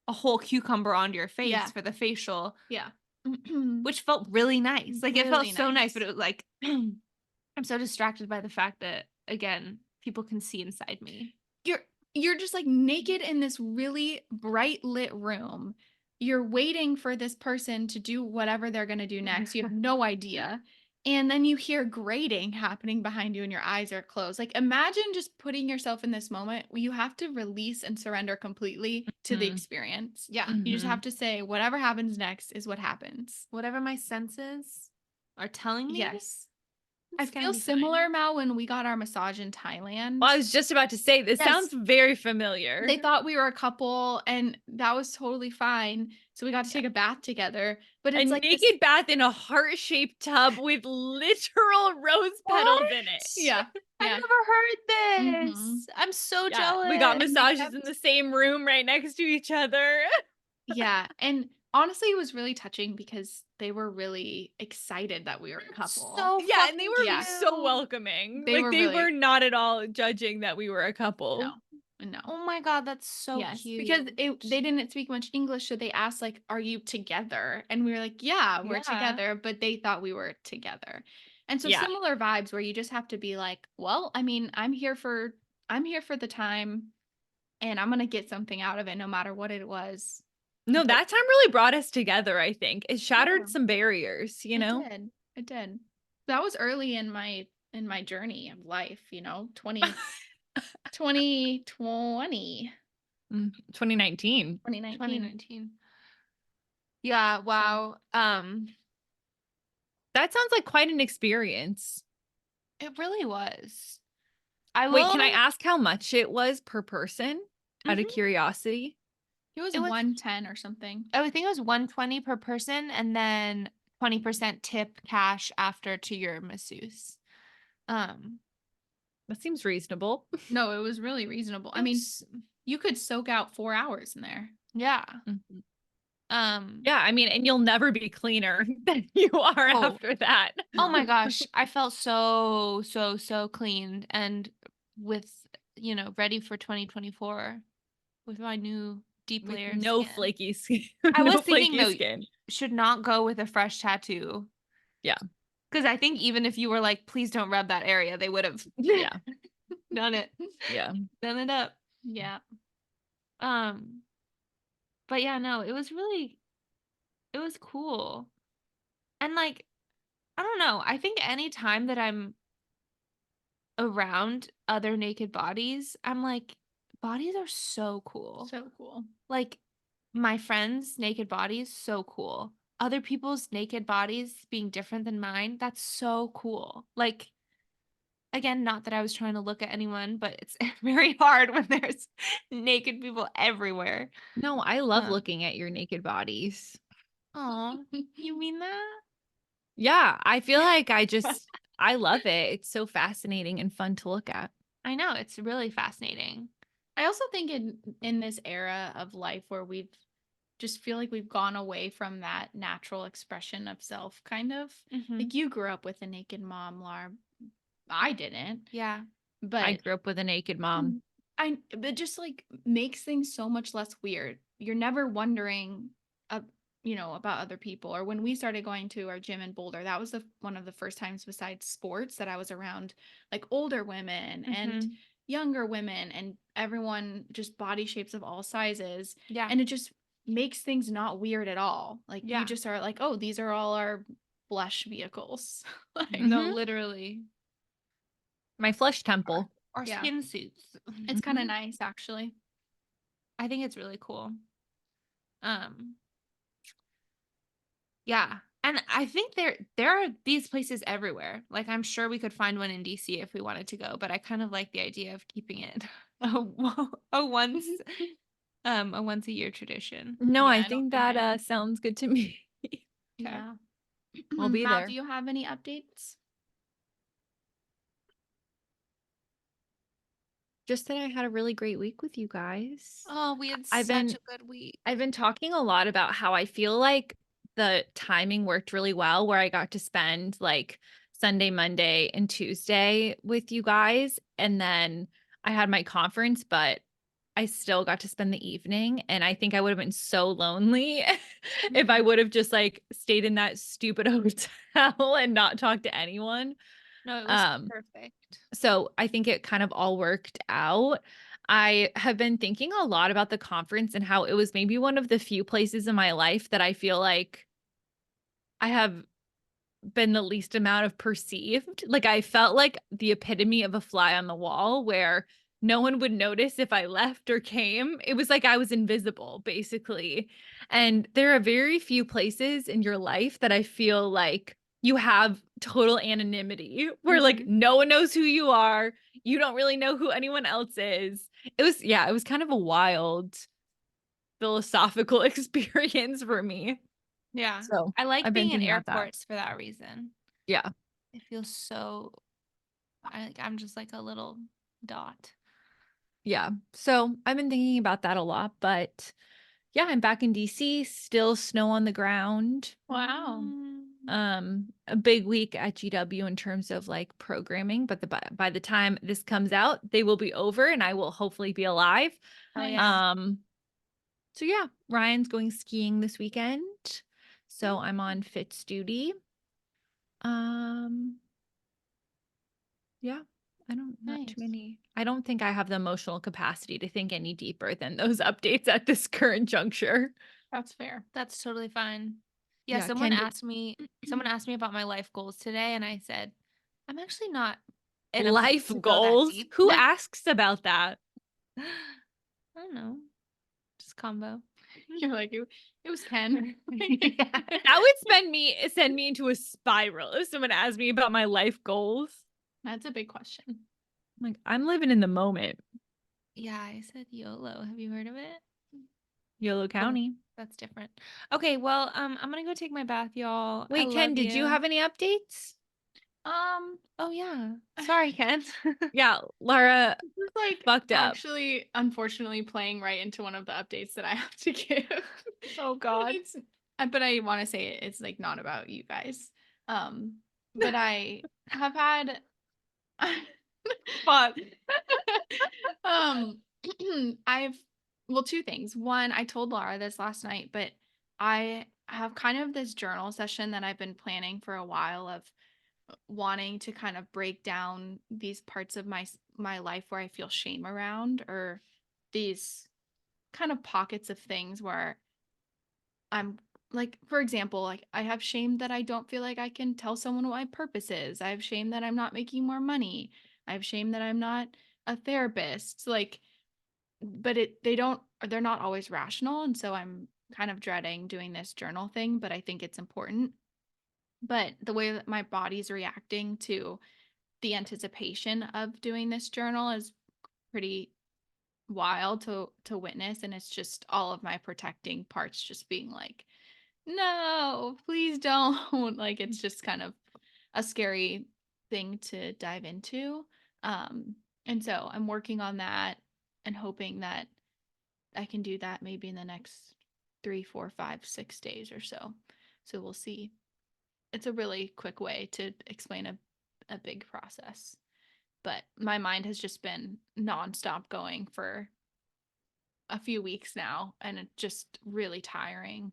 a whole cucumber onto your face Yeah. for the facial, Yeah. which felt really nice. Like it felt Really so nice, nice. but it was like I'm so distracted by the fact that again, people can see inside me. You're just like naked in this really bright lit room. You're waiting for this person to do whatever they're going to do next. You have no idea. And then you hear grating happening behind you and your eyes are closed. Like imagine just putting yourself in this moment where you have to release and surrender completely to the Mhm. experience. Yeah. You just Mhm. have to say whatever happens next is what happens. Whatever my senses are telling me. Yes. I it's gonna feel be fine. similar, Mal, when we got our massage in Thailand. Well, I was just about to say this Yes. sounds very familiar. They thought we were a couple and that was totally fine. So we got to take a bath together. But a it's like naked bath in a heart-shaped tub with literal rose petals in it. Yeah. I've Yeah. never heard this. Mhm. I'm so Yeah, jealous. we got they massages kept- in the same room right next to each other. Yeah. And honestly, it was really touching because they were really excited that we were a couple. So Yeah, and they were Yeah. so welcoming. They Like were they really- were not at all judging that we were a couple. No. Oh my god, that's so Yes, cute. because they didn't speak much English, so they asked like, "Are you together?" And we were like, "Yeah, we're Yeah. together," but they thought we were together. And so Yeah. similar vibes where you just have to be like, "Well, I mean, I'm here for the time, and I'm gonna get something out of it, no matter what it was." No, But- that time really brought us together, I think. It shattered Yeah. some barriers, you know? It did. That was early in my journey of life, 2020, 2019. 2019. 2019. Yeah, wow. That sounds like quite an experience. It really was. I Wait, can I will- ask how much it was per person out of Mhm. curiosity? It was It was- 110 or something. I would think it was 120 per person and then 20% tip cash after to your masseuse. That seems reasonable. No, it was really reasonable. I mean, it's- you could soak out 4 hours in there. yeah. Mhm. Yeah. I mean, and you'll never be cleaner than you are Oh. after that. Oh my gosh, I felt so clean and with, ready for 2024 with my new deep With layer of no skin. flaky skin. I no was thinking, flaky though, skin. should not go with a fresh tattoo. Yeah. Because I think even if you were like, please don't rub that area, they would have Yeah. done it. Yeah. Done it up. Yeah. But yeah, no, it was cool. And like, I don't know. I think any time that I'm around other naked bodies, I'm like, bodies are so cool. So cool. Like my friends' naked bodies, so cool. Other people's naked bodies being different than mine, that's so cool. Like, again, not that I was trying to look at anyone, but it's very hard when there's naked people everywhere. No, I love Um, looking at your naked bodies. Oh, you mean that? Yeah, I feel like I love it. It's so fascinating and fun to look at. I know, it's really fascinating. I also think in this era of life where we've just feel like we've gone away from that natural expression of self, kind of. Mhm. Like you grew up with a naked mom, Laura. I didn't, Yeah. but I grew up with a naked mom. but just like makes things so much less weird. You're never wondering, about other people. Or when we started going to our gym in Boulder, that was one of the first times besides sports that I was around like older women and Mhm. younger women and everyone just body shapes of all sizes. Yeah. And it just makes things not weird at all. Like Yeah. you just are like, oh, these are all our blush vehicles. Like, No, Mhm. literally. My flesh temple. Or Yeah. skin suits. it's kind of Mhm. nice actually. I think it's really cool. Yeah. And I think there are these places everywhere. Like I'm sure we could find one in DC if we wanted to go, but I kind of like the idea of keeping it a once a once a year tradition. No, Yeah, I I don't think think that sounds good to me. Yeah. I'll be Mal, there. do you have any updates? Just that I had a really great week with you guys. Oh, we had I've such been a good week. I've been talking a lot about how I feel like the timing worked really well, where I got to spend like Sunday, Monday, and Tuesday with you guys. And then I had my conference, but I still got to spend the evening. And I think I would have been so lonely if I would have just like stayed in that stupid hotel and not talked to anyone. No, it was Um, perfect. so I think it kind of all worked out. I have been thinking a lot about the conference and how it was maybe one of the few places in my life that I feel like I have been the least amount of perceived. Like I felt like the epitome of a fly on the wall where no one would notice if I left or came. It was like I was invisible, basically. And there are very few places in your life that I feel like you have total anonymity where like no one knows who you are. You don't really know who anyone else is. It was kind of a wild philosophical experience for me. Yeah. So I like I've been being in thinking about that. airports for that reason. Yeah. It feels so I'm just like a little dot. Yeah. So I've been thinking about that a lot, but yeah, I'm back in DC, still snow on the ground. Wow. A big week at GW in terms of like programming, but by the time this comes out, they will be over and I will hopefully be alive. Oh yeah. So yeah, Ryan's going skiing this weekend. So I'm on Fitz duty. Yeah, not too Nice. many. I don't think I have the emotional capacity to think any deeper than those updates at this current juncture. That's fair. That's totally fine. Yeah, Yeah, someone Ken, asked me about my life goals today and I said, I'm actually not in a life place to go that goals. deep. Who asks about that? I don't know. Just combo. You're like it was Ken. Yeah. That would send me into a spiral if someone asked me about my life goals. That's a big question. Like I'm living in the moment. Yeah, I said YOLO. Have you heard of it? YOLO County. That's different. Okay, well, I'm gonna go take my bath, y'all. I Wait, Ken, love did you have any updates? Oh yeah. Sorry, Ken. Yeah, Laura This is like fucked up. actually unfortunately playing right into one of the updates that I have to give. Oh God. But I want to say it's like not about you guys. But I have had But um I've Well, two things. One, I told Laura this last night, but I have kind of this journal session that I've been planning for a while of wanting to kind of break down these parts of my life where I feel shame around, or these kind of pockets of things where I'm like, for example, like I have shame that I don't feel like I can tell someone what my purpose is. I have shame that I'm not making more money. I have shame that I'm not a therapist. Like, but they're not always rational, and so I'm kind of dreading doing this journal thing, but I think it's important. But the way that my body's reacting to the anticipation of doing this journal is pretty wild to witness, and it's just all of my protecting parts just being like, no, please don't. Like, it's just kind of a scary thing to dive into. And so I'm working on that and hoping that I can do that maybe in the next 3, 4, 5, 6 days or so. So we'll see. It's a really quick way to explain a big process. But my mind has just been nonstop going for a few weeks now, and it's just really tiring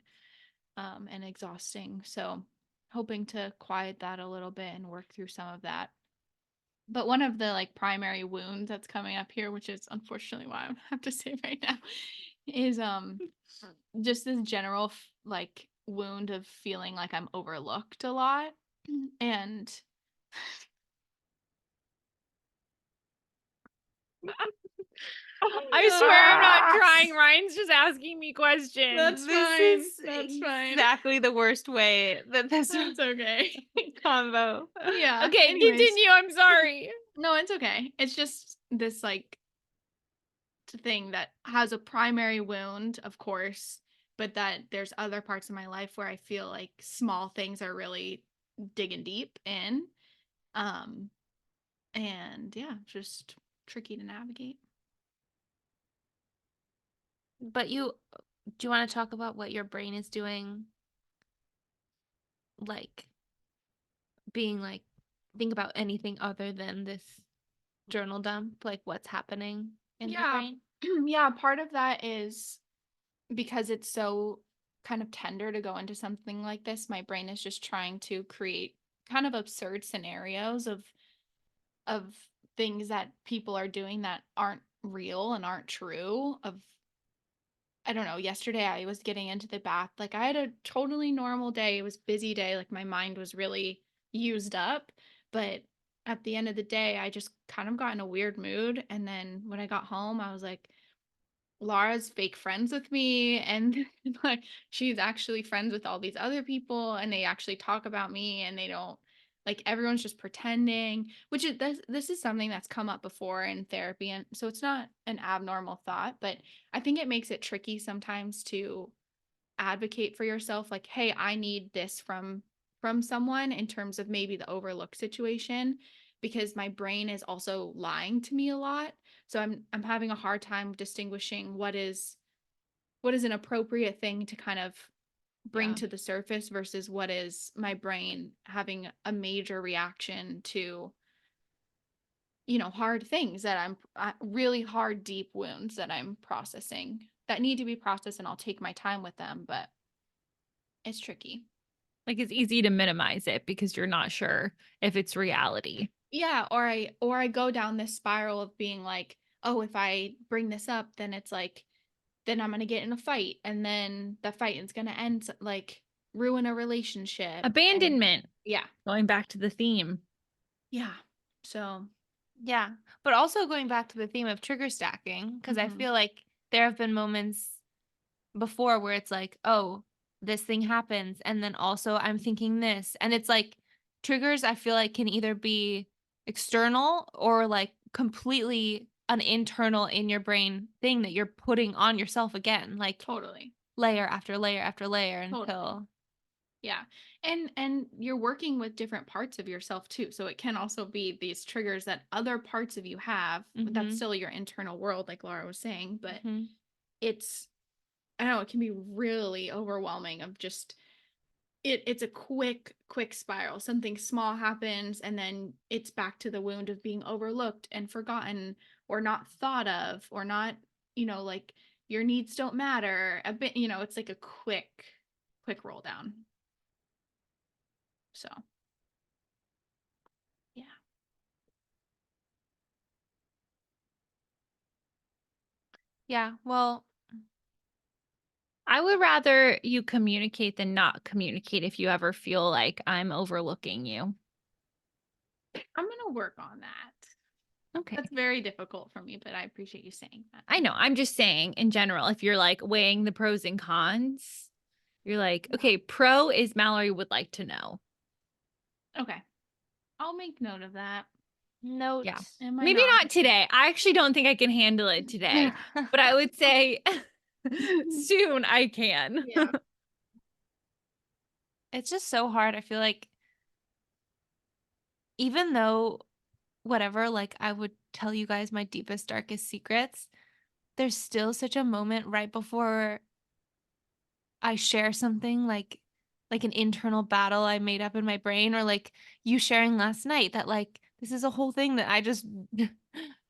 and exhausting. So hoping to quiet that a little bit and work through some of that. But one of the like primary wounds that's coming up here, which is unfortunately why I have to say right now, is just this general like wound of feeling like I'm overlooked a lot. And I swear I'm not trying. Ryan's just asking me questions. That's fine. This That's is fine. exactly the worst way that this That's okay. combo. Yeah. Okay, anyways. continue. I'm sorry. No, it's okay. It's just this like thing that has a primary wound, of course, but that there's other parts of my life where I feel like small things are really digging deep in. Um, and yeah, just tricky to navigate. But do you want to talk about what your brain is doing? Like being like, think about anything other than this journal dump, like what's happening in your Yeah. brain? Yeah, part of that is because it's so kind of tender to go into something like this. My brain is just trying to create kind of absurd scenarios of things that people are doing that aren't real and aren't true. Of I don't know, yesterday I was getting into the bath, like I had a totally normal day. It was busy day, like my mind was really used up, but at the end of the day I just kind of got in a weird mood, and then when I got home I was like, Laura's fake friends with me, and like she's actually friends with all these other people, and they actually talk about me, and they don't, like, everyone's just pretending, which is this is something that's come up before in therapy, and so it's not an abnormal thought, but I think it makes it tricky sometimes to advocate for yourself, like, hey, I need this from someone in terms of maybe the overlook situation, because my brain is also lying to me a lot. So I'm having a hard time distinguishing what is an appropriate thing to kind of bring Yeah. to the surface versus what is my brain having a major reaction to, hard things that really hard, deep wounds that I'm processing that need to be processed, and I'll take my time with them, but it's tricky. Like it's easy to minimize it because you're not sure if it's reality. Yeah, or I go down this spiral of being like, oh, if I bring this up, then it's like, then I'm gonna get in a fight, and then the fight is gonna end like ruin a relationship. And Abandonment. yeah, Going back to the theme. yeah. So Yeah. But also going back to the theme of trigger stacking, because I Mhm. feel like there have been moments before where it's like, oh, this thing happens. And then also I'm thinking this. And it's like triggers, I feel like, can either be external or like completely an internal in your brain thing that you're putting on yourself again, like totally. layer after layer after layer Totally. until. Yeah. And you're working with different parts of yourself too. So it can also be these triggers that other parts of you have. That's Mhm. still your internal world, like Laura was saying, but Mhm. it's I don't know, it can be really overwhelming of just it's a quick spiral. Something small happens, and then it's back to the wound of being overlooked and forgotten, or not thought of, or not, like your needs don't matter. A bit, it's like a quick roll down. So, yeah. Yeah. Well, I would rather you communicate than not communicate if you ever feel like I'm overlooking you. I'm going to work on that. Okay. That's very difficult for me, but I appreciate you saying that. I know. I'm just saying in general, if you're like weighing the pros and cons, you're like, okay, pro is Mallory would like to know. Okay. I'll make note of that. note. Yeah. in my Maybe notes. not today. I actually don't think I can handle it today, but I would say soon I can. Yeah. It's just so hard. I feel like even though whatever, like I would tell you guys my deepest, darkest secrets, there's still such a moment right before I share something like an internal battle I made up in my brain, or like you sharing last night that like this is a whole thing that I just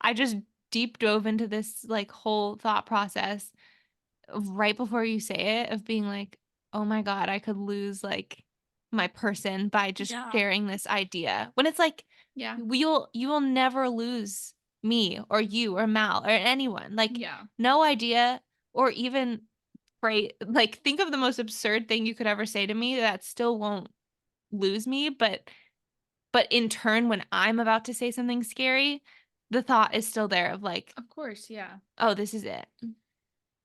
I just deep dove into this like whole thought process right before you say it, of being like, oh my God, I could lose like my person by just Yeah. sharing this idea. When it's like, Yeah. you will never lose me or you or Mal or anyone. Like, Yeah. no idea, or even right, like think of the most absurd thing you could ever say to me that still won't lose me, but in turn, when I'm about to say something scary, the thought is still there of like, Of course. Yeah. oh, this is it.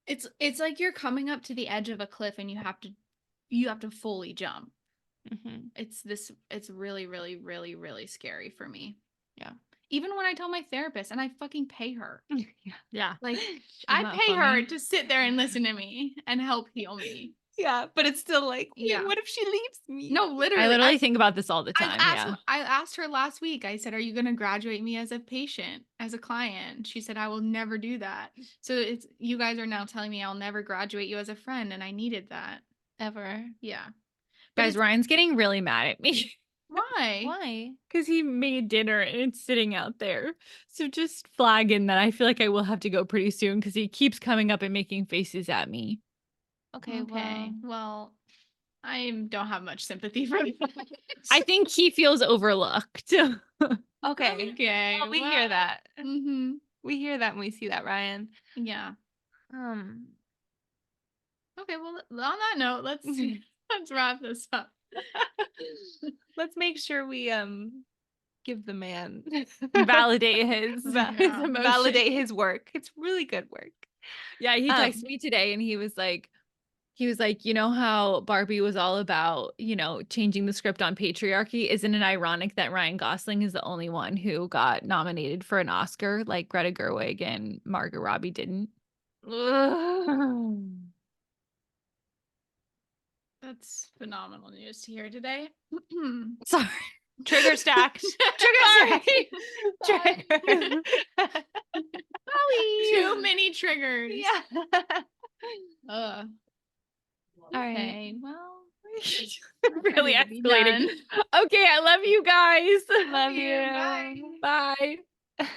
It's like you're coming up to the edge of a cliff and you have to fully jump. Mhm. It's really, really, really, really scary for me. Yeah. Even when I tell my therapist and I fucking pay her. Yeah. Like Isn't I that pay her funny? to sit there and listen to me and help heal me. Yeah, but it's still like, wait, Yeah. what if she leaves me? No, literally. I literally think about this all the time. Yeah. I asked her last week. I said, "Are you going to graduate me as a patient, as a client?" She said, "I will never do that." So it's you guys are now telling me I'll never graduate you as a friend, and I needed that. Ever. Yeah. But Guys, Ryan's getting really mad at me why? Why? because he made dinner and it's sitting out there. So just flag in that I feel like I will have to go pretty soon because he keeps coming up and making faces at me. Okay, Okay. well, Well, I don't have much sympathy for that. I think he feels overlooked. okay. Okay. Well, we hear that. Mm-hmm. We hear that when we see that, Ryan. Yeah. Um, Okay. Well, on that note, let's wrap this up. let's make sure we give the man Validate his Yeah. emotion. validate his work. It's really good work. Yeah, he Um, texted me today and he was like, you know how Barbie was all about, changing the script on patriarchy? Isn't it ironic that Ryan Gosling is the only one who got nominated for an Oscar, like Greta Gerwig and Margot Robbie didn't? That's phenomenal news to hear today. Sorry. Trigger stacked. Trigger stacked. Trigger. Too many triggers. Yeah. Ugh. All right. Okay. Well, Really ready to be escalating. done. Okay, I love you guys. Love you. you. Bye. Bye.